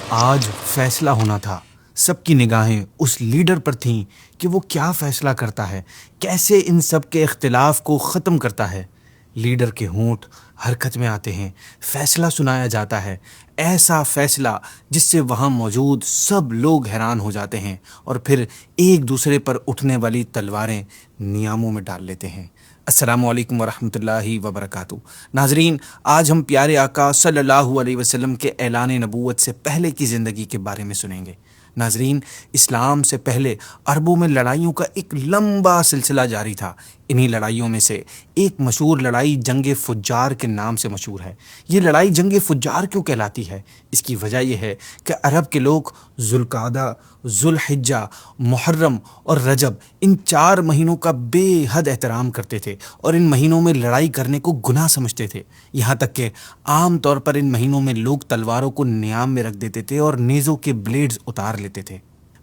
آج فیصلہ ہونا تھا۔ سب کی نگاہیں اس لیڈر پر تھیں کہ وہ کیا فیصلہ کرتا ہے، کیسے ان سب کے اختلاف کو ختم کرتا ہے۔ لیڈر کے ہونٹ حرکت میں آتے ہیں، فیصلہ سنایا جاتا ہے، ایسا فیصلہ جس سے وہاں موجود سب لوگ حیران ہو جاتے ہیں اور پھر ایک دوسرے پر اٹھنے والی تلواریں نیاموں میں ڈال لیتے ہیں۔ السلام علیکم ورحمۃ اللہ وبرکاتہ۔ ناظرین، آج ہم پیارے آقا صلی اللہ علیہ وسلم کے اعلان نبوت سے پہلے کی زندگی کے بارے میں سنیں گے۔ ناظرین، اسلام سے پہلے عربوں میں لڑائیوں کا ایک لمبا سلسلہ جاری تھا۔ انہی لڑائیوں میں سے ایک مشہور لڑائی جنگ فجار کے نام سے مشہور ہے۔ یہ لڑائی جنگ فجار کیوں کہلاتی ہے؟ اس کی وجہ یہ ہے کہ عرب کے لوگ ذوالقعدہ، ذوالحجہ، محرم اور رجب، ان 4 مہینوں کا بے حد احترام کرتے تھے اور ان مہینوں میں لڑائی کرنے کو گناہ سمجھتے تھے۔ یہاں تک کہ عام طور پر ان مہینوں میں لوگ تلواروں کو نیام میں رکھ دیتے تھے اور نیزوں کے بلیڈز اتار لیتے تھے۔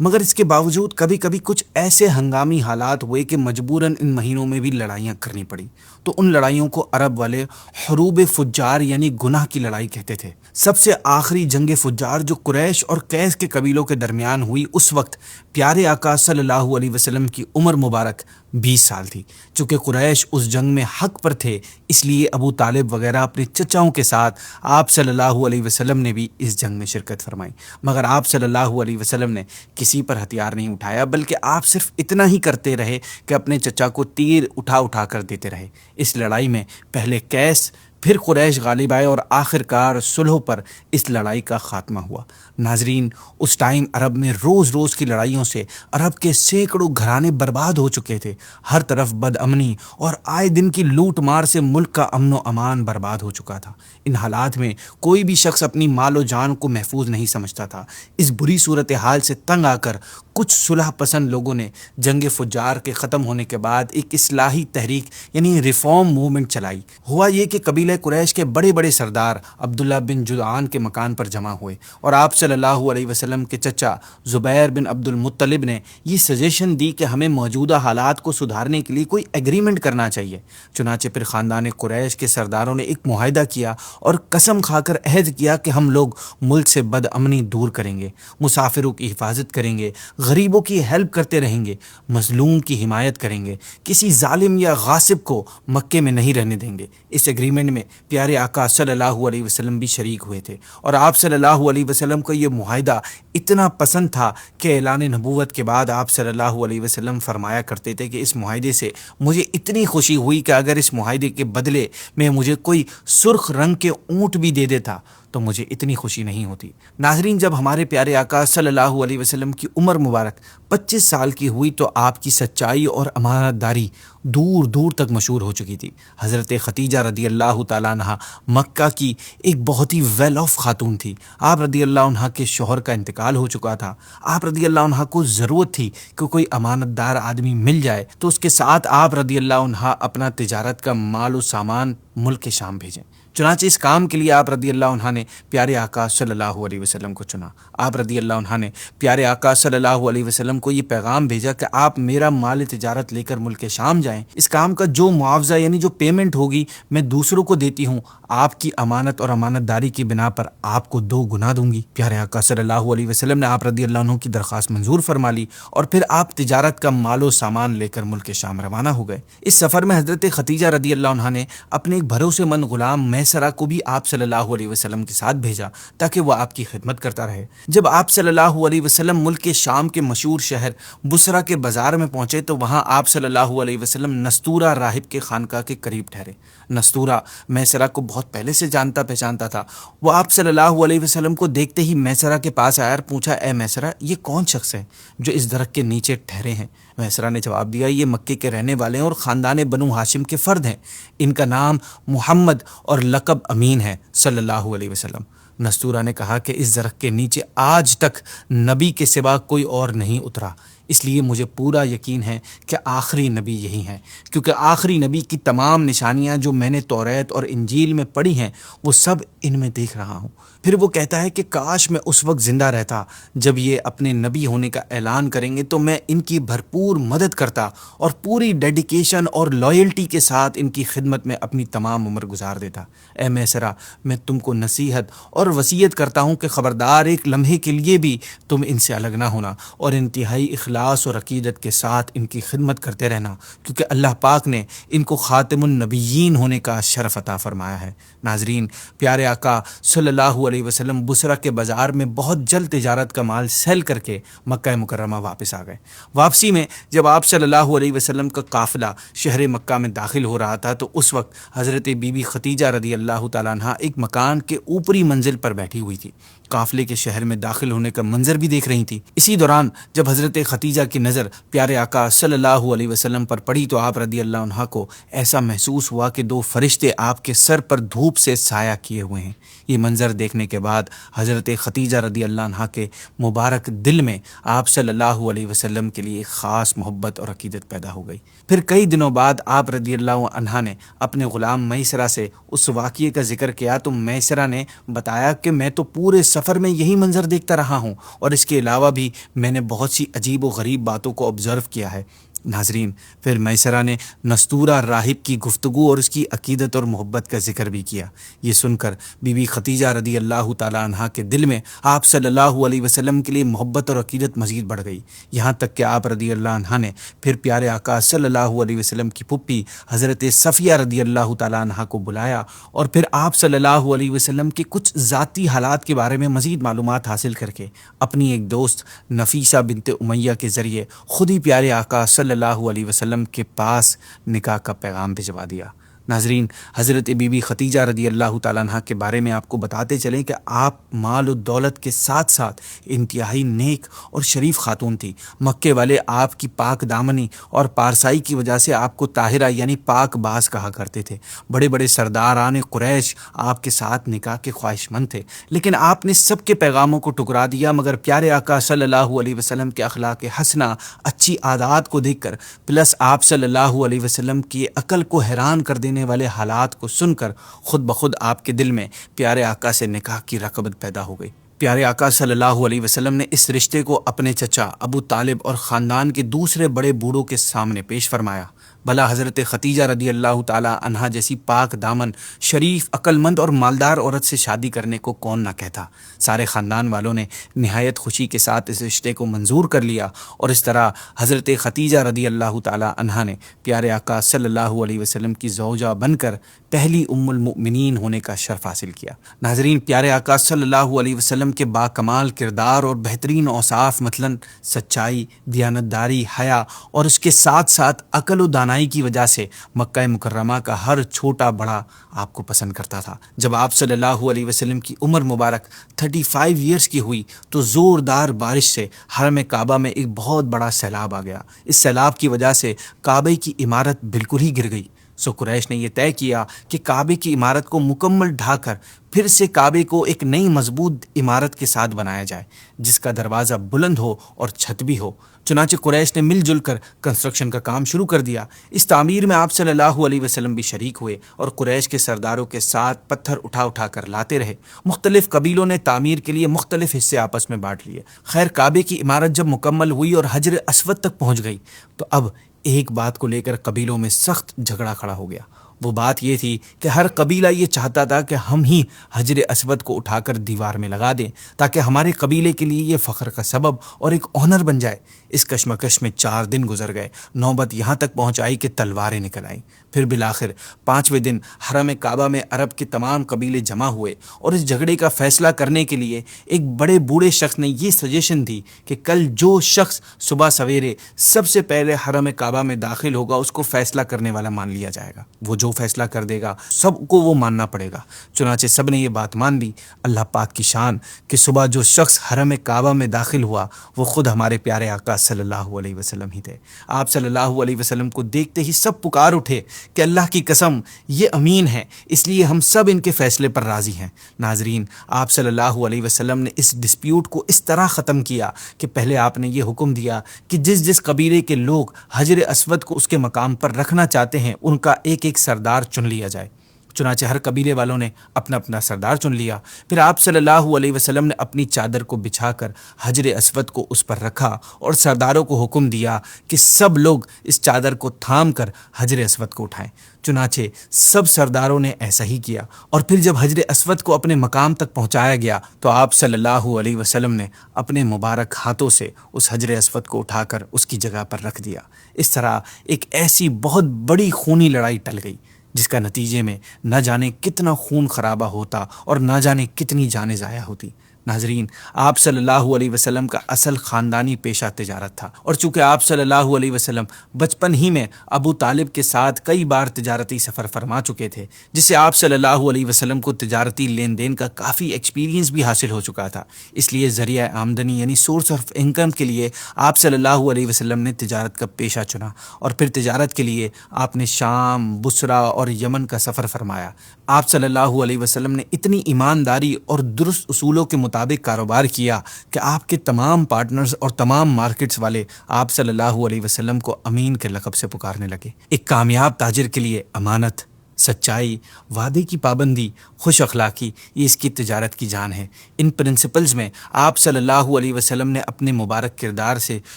مگر اس کے باوجود کبھی کبھی کچھ ایسے ہنگامی حالات ہوئے کہ مجبوراً ان مہینوں میں بھی لڑائیاں کرنی پڑی، تو ان لڑائیوں کو عرب والے حروب فجار یعنی گناہ کی لڑائی کہتے تھے۔ سب سے آخری جنگ فجار جو قریش اور قیس کے قبیلوں کے درمیان ہوئی، اس وقت پیارے آقا صلی اللہ علیہ وسلم کی عمر مبارک 20 سال تھی۔ چونکہ قریش اس جنگ میں حق پر تھے، اس لیے ابو طالب وغیرہ اپنے چچاؤں کے ساتھ آپ صلی اللہ علیہ وسلم نے بھی اس جنگ میں شرکت فرمائی۔ مگر آپ صلی اللہ علیہ وسلم نے کسی پر ہتھیار نہیں اٹھایا، بلکہ آپ صرف اتنا ہی کرتے رہے کہ اپنے چچا کو تیر اٹھا اٹھا کر دیتے رہے۔ اس لڑائی میں پہلے قیس، پھر قریش غالب آئے اور آخرکار صلح پر اس لڑائی کا خاتمہ ہوا۔ ناظرین، اس ٹائم عرب میں روز روز کی لڑائیوں سے عرب کے سینکڑوں گھرانے برباد ہو چکے تھے۔ ہر طرف بد امنی اور آئے دن کی لوٹ مار سے ملک کا امن و امان برباد ہو چکا تھا۔ ان حالات میں کوئی بھی شخص اپنی مال و جان کو محفوظ نہیں سمجھتا تھا۔ اس بری صورتحال سے تنگ آ کر کچھ صلح پسند لوگوں نے جنگ فجار کے ختم ہونے کے بعد ایک اصلاحی تحریک یعنی ریفارم موومنٹ چلائی۔ ہوا یہ کہ قبیلہ قریش کے بڑے بڑے سردار عبداللہ بن جدعان کے مکان پر جمع ہوئے اور آپ صلی اللہ علیہ وسلم کے چچا زبیر بن عبد المطلب نے یہ سجیشن دی کہ ہمیں موجودہ حالات کو سدھارنے کے لیے کوئی ایگریمنٹ کرنا چاہیے۔ چنانچہ پھر خاندان قریش کے سرداروں نے ایک معاہدہ کیا اور قسم کھا کر عہد کیا کہ ہم لوگ ملک سے بد امنی دور کریں گے، مسافروں کی حفاظت کریں گے، غریبوں کی ہیلپ کرتے رہیں گے، مظلوم کی حمایت کریں گے، کسی ظالم یا غاصب کو مکے میں نہیں رہنے دیں گے۔ اس ایگریمنٹ میں پیارے آقا صلی اللہ علیہ وسلم بھی شریک ہوئے تھے اور آپ صلی اللہ علیہ وسلم کو یہ معاہدہ اتنا پسند تھا کہ اعلان نبوت کے بعد آپ صلی اللہ علیہ وسلم فرمایا کرتے تھے کہ اس معاہدے سے مجھے اتنی خوشی ہوئی کہ اگر اس معاہدے کے بدلے میں مجھے کوئی سرخ رنگ کے اونٹ بھی دے دیتا تو مجھے اتنی خوشی نہیں ہوتی۔ ناظرین، جب ہمارے پیارے آقا صلی اللہ علیہ وسلم کی عمر مبارک 25 سال کی ہوئی تو آپ کی سچائی اور امانت داری دور دور تک مشہور ہو چکی تھی۔ حضرت خدیجہ رضی اللہ تعالیٰ عنہ مکہ کی ایک بہت ہی ویل آف خاتون تھی۔ آپ رضی اللہ عنہ کے شوہر کا انتقال ہو چکا تھا۔ آپ رضی اللہ عنہ کو ضرورت تھی کہ کوئی امانت دار آدمی مل جائے تو اس کے ساتھ آپ رضی اللہ عنہ اپنا تجارت کا مال و سامان ملک شام بھیجیں۔ چنانچہ اس کام کے لیے آپ رضی اللہ عنہ نے پیارے آقا صلی اللہ علیہ وسلم کو چنا۔ آپ رضی اللہ عنہ نے پیارے آقا صلی اللہ علیہ وسلم کو یہ پیغام بھیجا کہ آپ میرا مال تجارت لے کر ملک شام جائیں، اس کام کا جو معاوضہ یعنی جو پیمنٹ ہوگی میں دوسروں کو دیتی ہوں، آپ کی امانت اور امانت داری کی بنا پر آپ کو 2 گنا دوں گی۔ پیارے آقا صلی اللہ علیہ وسلم نے آپ رضی اللہ عنہ کی درخواست منظور فرما لی اور پھر آپ تجارت کا مال و سامان لے کر ملک شام روانہ ہو گئے۔ اس سفر میں حضرت خدیجہ رضی اللہ عنہ نے اپنے ایک بھروسے مند غلام میسرہ کو بھی آپ صلی اللہ علیہ وسلم کے ساتھ بھیجا تاکہ وہ آپ کی خدمت کرتا رہے۔ جب آپ صلی اللہ علیہ وسلم ملک شام کے مشہور شہر بصرہ کے بازار میں پہنچے تو وہاں آپ صلی اللہ علیہ وسلم نستورہ راہب کے خانقاہ کے قریب ٹھہرے۔ نستورہ میسرہ کو بہت پہلے سے جانتا پہچانتا تھا۔ وہ آپ صلی اللہ علیہ وسلم کو دیکھتے ہی میسرہ کے پاس آیا اور پوچھا، اے میسرہ، یہ کون شخص ہے جو اس درخت کے نیچے ٹھہرے ہیں؟ میسرہ نے جواب دیا، یہ مکے کے رہنے والے ہیں اور خاندان بنو ہاشم کے فرد ہیں، ان کا نام محمد اور لقب امین ہے صلی اللہ علیہ وسلم۔ نستورہ نے کہا کہ اس درخت کے نیچے آج تک نبی کے سوا کوئی اور نہیں اترا، اس لیے مجھے پورا یقین ہے کہ آخری نبی یہی ہیں، کیونکہ آخری نبی کی تمام نشانیاں جو میں نے توریت اور انجیل میں پڑھی ہیں وہ سب ان میں دیکھ رہا ہوں۔ پھر وہ کہتا ہے کہ کاش میں اس وقت زندہ رہتا جب یہ اپنے نبی ہونے کا اعلان کریں گے، تو میں ان کی بھرپور مدد کرتا اور پوری ڈیڈیکیشن اور لائلٹی کے ساتھ ان کی خدمت میں اپنی تمام عمر گزار دیتا۔ اے میسرا، میں تم کو نصیحت اور وصیت کرتا ہوں کہ خبردار ایک لمحے کے لیے بھی تم ان سے الگ نہ ہونا اور انتہائی اخلاص اور عقیدت کے ساتھ ان کی خدمت کرتے رہنا، کیونکہ اللہ پاک نے ان کو خاتم النبیین ہونے کا شرف عطا فرمایا ہے۔ ناظرین، پیارے آقا صلی اللہ علیہ وسلم بصرہ کے بازار میں بہت جلد تجارت کا مال سیل کر کے مکہ مکرمہ واپس آ گئے۔ واپسی میں جب آپ صلی اللہ علیہ وسلم کا قافلہ شہر مکہ میں داخل ہو رہا تھا تو اس وقت حضرت بی بی خدیجہ رضی اللہ تعالیٰ عنہ ایک مکان کے اوپری منزل پر بیٹھی ہوئی تھی، قافلے کے شہر میں داخل ہونے کا منظر بھی دیکھ رہی تھی۔ اسی دوران جب حضرت خدیجہ کی نظر پیارے آقا صلی اللہ علیہ وسلم پر پڑی تو آپ رضی اللہ عنہ کو ایسا محسوس ہوا کہ دو فرشتے آپ کے سر پر دھوپ سے سایہ کیے ہوئے ہیں۔ یہ منظر دیکھنے کے بعد حضرت خدیجہ رضی اللہ عنہ کے مبارک دل میں آپ صلی اللہ علیہ وسلم کے لیے خاص محبت اور عقیدت پیدا ہو گئی۔ پھر کئی دنوں بعد آپ رضی اللہ عنہ نے اپنے غلام میسرہ سے اس واقعے کا ذکر کیا تو میسرہ نے بتایا کہ میں تو پورے سفر میں یہی منظر دیکھتا رہا ہوں، اور اس کے علاوہ بھی میں نے بہت سی عجیب و غریب باتوں کو آبزرو کیا ہے۔ ناظرین، پھر میسرہ نے نستورہ راہب کی گفتگو اور اس کی عقیدت اور محبت کا ذکر بھی کیا۔ یہ سن کر بی بی خدیجہ رضی اللہ تعالیٰ عنہ کے دل میں آپ صلی اللہ علیہ وسلم کے لیے محبت اور عقیدت مزید بڑھ گئی، یہاں تک کہ آپ رضی اللہ عنہ نے پھر پیارے آقا صلی اللہ علیہ وسلم کی پھپھی حضرت صفیہ رضی اللہ تعالیٰ عنہ کو بلایا اور پھر آپ صلی اللہ علیہ وسلم کے کچھ ذاتی حالات کے بارے میں مزید معلومات حاصل کر کے اپنی ایک دوست نفیسہ بنت امیہ کے ذریعے خود ہی پیارے آقا صلی اللہ علیہ وسلم کے پاس نکاح کا پیغام بھجوا دیا۔ ناظرین، حضرت بی بی خدیجہ رضی اللہ تعالیٰ عنہ کے بارے میں آپ کو بتاتے چلیں کہ آپ مال و دولت کے ساتھ ساتھ انتہائی نیک اور شریف خاتون تھی۔ مکے والے آپ کی پاک دامنی اور پارسائی کی وجہ سے آپ کو طاہرہ یعنی پاک باز کہا کرتے تھے۔ بڑے بڑے سرداران قریش آپ کے ساتھ نکاح کے خواہش مند تھے، لیکن آپ نے سب کے پیغاموں کو ٹکرا دیا، مگر پیارے آقا صلی اللہ علیہ وسلم کے اخلاق حسنہ، اچھی عادات کو دیکھ کر پلس آپ صلی اللہ علیہ وسلم کی عقل کو حیران کر دینے والے حالات کو سن کر خود بخود آپ کے دل میں پیارے آقا سے نکاح کی رغبت پیدا ہو گئی۔ پیارے آقا صلی اللہ علیہ وسلم نے اس رشتے کو اپنے چچا ابو طالب اور خاندان کے دوسرے بڑے بوڑھوں کے سامنے پیش فرمایا۔ بھلا حضرت خدیجہ رضی اللہ تعالی عنہا جیسی پاک دامن، شریف، عقل مند اور مالدار عورت سے شادی کرنے کو کون نہ کہتا۔ سارے خاندان والوں نے نہایت خوشی کے ساتھ اس رشتے کو منظور کر لیا، اور اس طرح حضرت خدیجہ رضی اللہ تعالی عنہا نے پیارے آقا صلی اللہ علیہ وسلم کی زوجہ بن کر پہلی ام المؤمنین ہونے کا شرف حاصل کیا۔ ناظرین، پیارے آقا صلی اللہ علیہ وسلم کے باکمال کردار اور بہترین اوصاف مثلاً سچائی، دیانتداری، حیا اور اس کے ساتھ ساتھ عقل و دانائی کی وجہ سے مکہ مکرمہ کا ہر چھوٹا بڑا آپ کو پسند کرتا تھا۔ جب آپ صلی اللہ علیہ وسلم کی عمر مبارک 35 ایئرز کی ہوئی تو زوردار بارش سے حرم کعبہ میں ایک بہت بڑا سیلاب آ گیا۔ اس سیلاب کی وجہ سے کعبے کی عمارت بالکل ہی گر گئی۔ سو قریش نے یہ طے کیا کہ کعبے کی عمارت کو مکمل ڈھا کر پھر سے کعبے کو ایک نئی مضبوط عمارت کے ساتھ بنایا جائے، جس کا دروازہ بلند ہو اور چھت بھی ہو۔ چنانچہ قریش نے مل جل کر کنسٹرکشن کا کام شروع کر دیا۔ اس تعمیر میں آپ صلی اللہ علیہ وسلم بھی شریک ہوئے اور قریش کے سرداروں کے ساتھ پتھر اٹھا اٹھا کر لاتے رہے۔ مختلف قبیلوں نے تعمیر کے لیے مختلف حصے آپس میں بانٹ لیے۔ خیر، کعبے کی عمارت جب مکمل ہوئی اور حجر اسود تک پہنچ گئی تو اب ایک بات کو لے کر قبیلوں میں سخت جھگڑا کھڑا ہو گیا۔ وہ بات یہ تھی کہ ہر قبیلہ یہ چاہتا تھا کہ ہم ہی حجر اسود کو اٹھا کر دیوار میں لگا دیں تاکہ ہمارے قبیلے کے لیے یہ فخر کا سبب اور ایک آنر بن جائے۔ اس کشمکش میں 4 دن گزر گئے، نوبت یہاں تک پہنچائی کہ تلواریں نکل آئیں۔ پھر بالآخر 5ویں دن حرم کعبہ میں عرب کے تمام قبیلے جمع ہوئے اور اس جھگڑے کا فیصلہ کرنے کے لیے ایک بڑے بوڑھے شخص نے یہ سجیشن دی کہ کل جو شخص صبح سویرے سب سے پہلے حرم کعبہ میں داخل ہوگا اس کو فیصلہ کرنے والا مان لیا جائے گا۔ وہ جو فیصلہ کر دے گا، سب کو وہ ماننا پڑے گا۔ چنانچہ سب نے یہ بات مان لی۔ اللہ پاک کی شان کہ صبح جو شخص حرم کعبہ میں داخل ہوا وہ خود ہمارے پیارے آقا صلی اللہ علیہ وسلم ہی تھے۔ آپ صلی اللہ علیہ وسلم کو دیکھتے ہی سب پکار اٹھے کہ اللہ کی قسم یہ امین ہے، اس لیے ہم سب ان کے فیصلے پر راضی ہیں۔ ناظرین، آپ صلی اللہ علیہ وسلم نے اس ڈسپیوٹ کو اس طرح ختم کیا کہ پہلے آپ نے یہ حکم دیا کہ جس جس قبیلے کے لوگ حجر اسود کو اس کے مقام پر رکھنا چاہتے ہیں ان کا ایک ایک سردار چن لیا جائے۔ چنانچہ ہر قبیلے والوں نے اپنا اپنا سردار چن لیا۔ پھر آپ صلی اللہ علیہ وسلم نے اپنی چادر کو بچھا کر حجر اسود کو اس پر رکھا اور سرداروں کو حکم دیا کہ سب لوگ اس چادر کو تھام کر حجر اسود کو اٹھائیں۔ چنانچہ سب سرداروں نے ایسا ہی کیا، اور پھر جب حجر اسود کو اپنے مقام تک پہنچایا گیا تو آپ صلی اللہ علیہ وسلم نے اپنے مبارک ہاتھوں سے اس حجر اسود کو اٹھا کر اس کی جگہ پر رکھ دیا۔ اس طرح ایک ایسی بہت بڑی خونی لڑائی ٹل گئی جس کا نتیجے میں نہ جانے کتنا خون خرابہ ہوتا اور نہ جانے کتنی جانیں ضائع ہوتی۔ ناظرین، آپ صلی اللہ علیہ وسلم کا اصل خاندانی پیشہ تجارت تھا، اور چونکہ آپ صلی اللہ علیہ وسلم بچپن ہی میں ابو طالب کے ساتھ کئی بار تجارتی سفر فرما چکے تھے، جس سے آپ صلی اللہ علیہ وسلم کو تجارتی لین دین کا کافی ایکسپیرینس بھی حاصل ہو چکا تھا۔ اس لیے ذریعہ آمدنی یعنی سورس آف انکم کے لیے آپ صلی اللہ علیہ وسلم نے تجارت کا پیشہ چنا، اور پھر تجارت کے لیے آپ نے شام، بصرہ اور یمن کا سفر فرمایا۔ آپ صلی اللہ علیہ وسلم نے اتنی ایمانداری اور درست اصولوں کے مطابق کاروبار کیا کہ آپ کے تمام پارٹنرز اور تمام مارکیٹس والے آپ صلی اللہ علیہ وسلم کو امین کے لقب سے پکارنے لگے۔ ایک کامیاب تاجر کے لیے امانت، سچائی، وعدے کی پابندی، خوش اخلاقی، یہ اس کی تجارت کی جان ہے۔ ان پرنسپلز میں آپ صلی اللہ علیہ وسلم نے اپنے مبارک کردار سے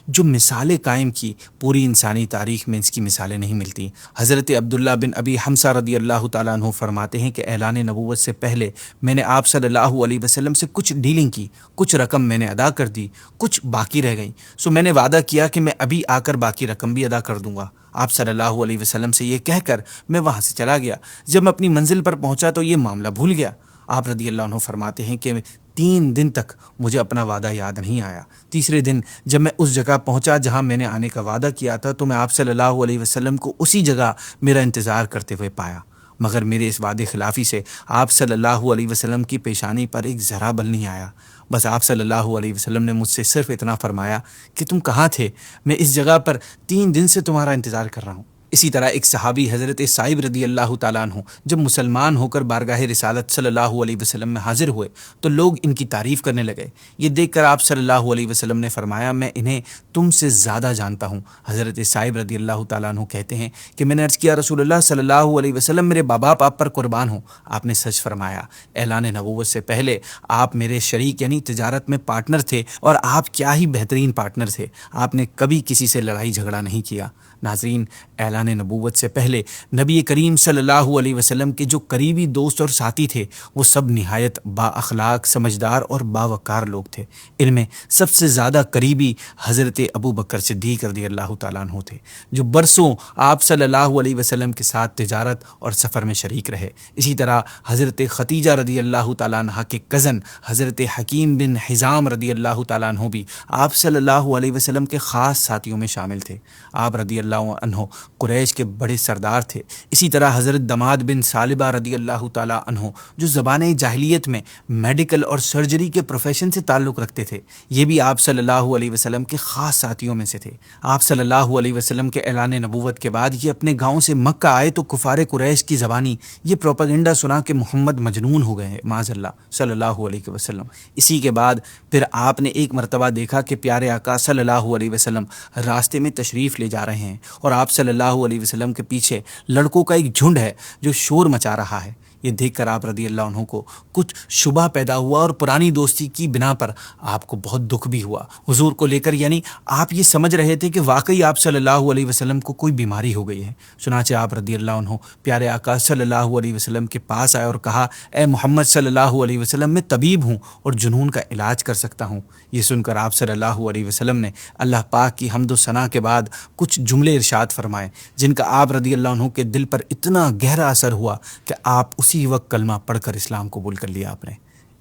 جو مثالیں قائم کی، پوری انسانی تاریخ میں اس کی مثالیں نہیں ملتی۔ حضرت عبداللہ بن ابی حمزہ رضی اللہ تعالیٰ عنہ فرماتے ہیں کہ اعلان نبوت سے پہلے میں نے آپ صلی اللہ علیہ وسلم سے کچھ ڈیلنگ کی، کچھ رقم میں نے ادا کر دی، کچھ باقی رہ گئی، سو میں نے وعدہ کیا کہ میں ابھی آ کر باقی رقم بھی ادا کر دوں گا۔ آپ صلی اللہ علیہ وسلم سے یہ کہہ کر میں وہاں سے چلا گیا۔ جب میں اپنی منزل پر پہنچا تو یہ معاملہ بھول گیا۔ آپ رضی اللہ عنہ فرماتے ہیں کہ 3 دن تک مجھے اپنا وعدہ یاد نہیں آیا۔ تیسرے دن جب میں اس جگہ پہنچا جہاں میں نے آنے کا وعدہ کیا تھا تو میں آپ صلی اللہ علیہ وسلم کو اسی جگہ میرا انتظار کرتے ہوئے پایا، مگر میرے اس وعدے خلافی سے آپ صلی اللہ علیہ وسلم کی پیشانی پر ایک ذرا بل نہیں آیا۔ بس آپ صلی اللہ علیہ وسلم نے مجھ سے صرف اتنا فرمایا کہ تم کہاں تھے؟ میں اس جگہ پر 3 دن سے تمہارا انتظار کر رہا ہوں۔ اسی طرح ایک صحابی حضرت صائب رضی اللہ تعالیٰ عنہ جب مسلمان ہو کر بارگاہ رسالت صلی اللہ علیہ وسلم میں حاضر ہوئے تو لوگ ان کی تعریف کرنے لگے۔ یہ دیکھ کر آپ صلی اللہ علیہ وسلم نے فرمایا میں انہیں تم سے زیادہ جانتا ہوں۔ حضرت صائب رضی اللہ تعالیٰ عنہ کہتے ہیں کہ میں نے عرض کیا رسول اللہ صلی اللہ علیہ وسلم میرے باپ آپ پر قربان ہوں۔ آپ نے سچ فرمایا، اعلان نبوت سے پہلے آپ میرے شریک یعنی تجارت میں پارٹنر تھے، اور آپ کیا ہی بہترین پارٹنر تھے، آپ نے کبھی کسی سے لڑائی جھگڑا نہیں کیا۔ ناظرین، اعلان نبوت سے پہلے نبی کریم صلی اللہ علیہ وسلم کے جو قریبی دوست اور ساتھی تھے وہ سب نہایت با اخلاق، سمجھدار اور باوقار لوگ تھے۔ ان میں سب سے زیادہ قریبی حضرت ابو بکر صدیق رضی اللہ تعالیٰ عنہ تھے، جو برسوں آپ صلی اللہ علیہ وسلم کے ساتھ تجارت اور سفر میں شریک رہے۔ اسی طرح حضرت ختیجہ رضی اللہ تعالیٰ عنہ کے کزن حضرت حکیم بن حزام رضی اللہ تعالیٰ عنہ بھی آپ صلی اللہ علیہ وسلم کے خاص ساتھیوں میں شامل تھے۔ آپ رضی اللہ عنہ قریش کے بڑے سردار تھے۔ اسی طرح حضرت دماد بن ثعلبہ رضی اللہ تعالیٰ عنہ جو زبان جاہلیت میں میڈیکل اور سرجری کے پروفیشن سے تعلق رکھتے تھے، یہ بھی آپ صلی اللہ علیہ وسلم کے خاص ساتھیوں میں سے تھے۔ آپ صلی اللہ علیہ وسلم کے اعلان نبوت کے بعد یہ اپنے گاؤں سے مکہ آئے تو کفار قریش کی زبانی یہ پروپیگنڈا سنا کہ محمد مجنون ہو گئے ہیں، معاذ اللہ صلی اللہ علیہ وسلم۔ اسی کے بعد پھر آپ نے ایک مرتبہ دیکھا کہ پیارے آقا صلی اللہ علیہ وسلم راستے میں تشریف لے جا رہے ہیں، اور آپ صلی اللہ علیہ وسلم کے پیچھے لڑکوں کا ایک جھنڈ ہے جو شور مچا رہا ہے۔ یہ دیکھ کر آپ رضی اللہ عنہ کو کچھ شبہ پیدا ہوا، اور پرانی دوستی کی بنا پر آپ کو بہت دکھ بھی ہوا حضور کو لے کر، یعنی آپ یہ سمجھ رہے تھے کہ واقعی آپ صلی اللہ علیہ وسلم کو کوئی بیماری ہو گئی ہے۔ چنانچہ آپ رضی اللہ عنہ پیارے آقا صلی اللہ علیہ وسلم کے پاس آئے اور کہا، اے محمد صلی اللہ علیہ وسلم، میں طبیب ہوں اور جنون کا علاج کر سکتا ہوں۔ یہ سن کر آپ صلی اللہ علیہ وسلم نے اللہ پاک کی حمد و ثنا کے بعد کچھ جملے ارشاد فرمائے جن کا آپ رضی اللہ عنہ کے دل پر اتنا گہرا اثر ہوا کہ آپ اسی وقت کلمہ پڑھ کر اسلام قبول کر لیا آپ نے۔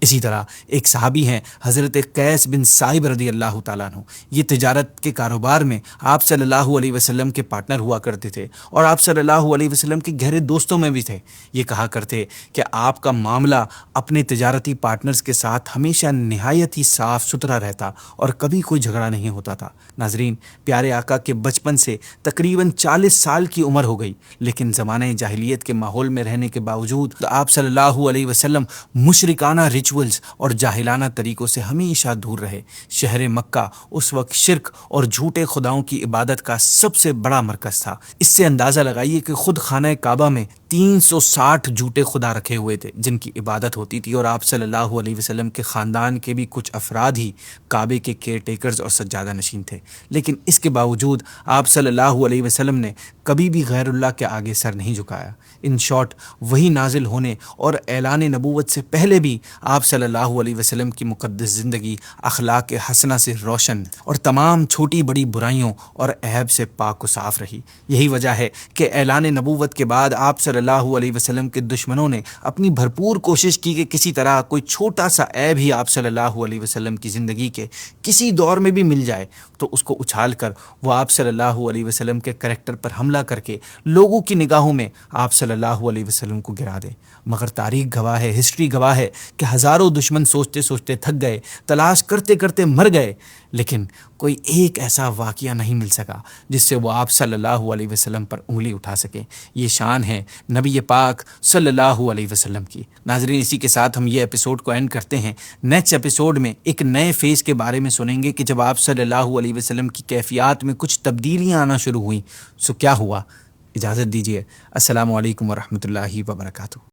اسی طرح ایک صحابی ہیں حضرت قیس بن سائب رضی اللہ تعالیٰ عنہ، یہ تجارت کے کاروبار میں آپ صلی اللہ علیہ وسلم کے پارٹنر ہوا کرتے تھے اور آپ صلی اللہ علیہ وسلم کے گہرے دوستوں میں بھی تھے۔ یہ کہا کرتے کہ آپ کا معاملہ اپنے تجارتی پارٹنرز کے ساتھ ہمیشہ نہایت ہی صاف ستھرا رہتا اور کبھی کوئی جھگڑا نہیں ہوتا تھا۔ ناظرین، پیارے آقا کے بچپن سے تقریباً 40 سال کی عمر ہو گئی، لیکن زمانہ جاہلیت کے ماحول میں رہنے کے باوجود آپ صلی اللہ علیہ وسلم مشرکانہ ریچولز اور جاہلانہ طریقوں سے ہمیشہ دور رہے۔ شہر مکہ اس وقت شرک اور جھوٹے خداؤں کی عبادت کا سب سے بڑا مرکز تھا۔ اس سے اندازہ لگائیے کہ خود خانہ کعبہ میں 360 جھوٹے خدا رکھے ہوئے تھے جن کی عبادت ہوتی تھی، اور آپ صلی اللہ علیہ وسلم کے خاندان کے بھی کچھ افراد ہی کعبے کے کیئر ٹیکرز اور سجادہ نشین تھے۔ لیکن اس کے باوجود آپ صلی اللہ علیہ وسلم نے کبھی بھی غیر اللہ کے آگے سر نہیں جھکایا۔ ان شارٹ، وہی نازل ہونے اور اعلان نبوت سے پہلے بھی آپ صلی اللہ علیہ وسلم کی مقدس زندگی اخلاق حسنہ سے روشن اور تمام چھوٹی بڑی برائیوں اور عیب سے پاک و صاف رہی۔ یہی وجہ ہے کہ اعلان نبوت کے بعد آپ صلی اللہ علیہ وسلم کے دشمنوں نے اپنی بھرپور کوشش کی کہ کسی طرح کوئی چھوٹا سا عیب ہی آپ صلی اللہ علیہ وسلم کی زندگی کے کسی دور میں بھی مل جائے تو اس کو اچھال کر وہ آپ صلی اللہ علیہ وسلم کے کریکٹر پر حملہ کر کے لوگوں کی نگاہوں میں آپ صلی اللہ علیہ وسلم کو گرا دے۔ مگر تاریخ گواہ ہے، ہسٹری گواہ ہے کہ ہزاروں دشمن سوچتے سوچتے تھک گئے، تلاش کرتے کرتے مر گئے، لیکن کوئی ایک ایسا واقعہ نہیں مل سکا جس سے وہ آپ صلی اللہ علیہ وسلم پر انگلی اٹھا سکیں۔ یہ شان ہے نبی پاک صلی اللہ علیہ وسلم کی۔ ناظرین، اسی کے ساتھ ہم یہ ایپیسوڈ کو اینڈ کرتے ہیں۔ نیکسٹ ایپیسوڈ میں ایک نئے فیز کے بارے میں سنیں گے کہ جب آپ صلی اللہ علیہ وسلم کی کیفیات میں کچھ تبدیلیاں آنا شروع ہوئیں، سو کیا ہوا۔ اجازت دیجیے۔ السلام علیکم ورحمۃ اللہ وبرکاتہ۔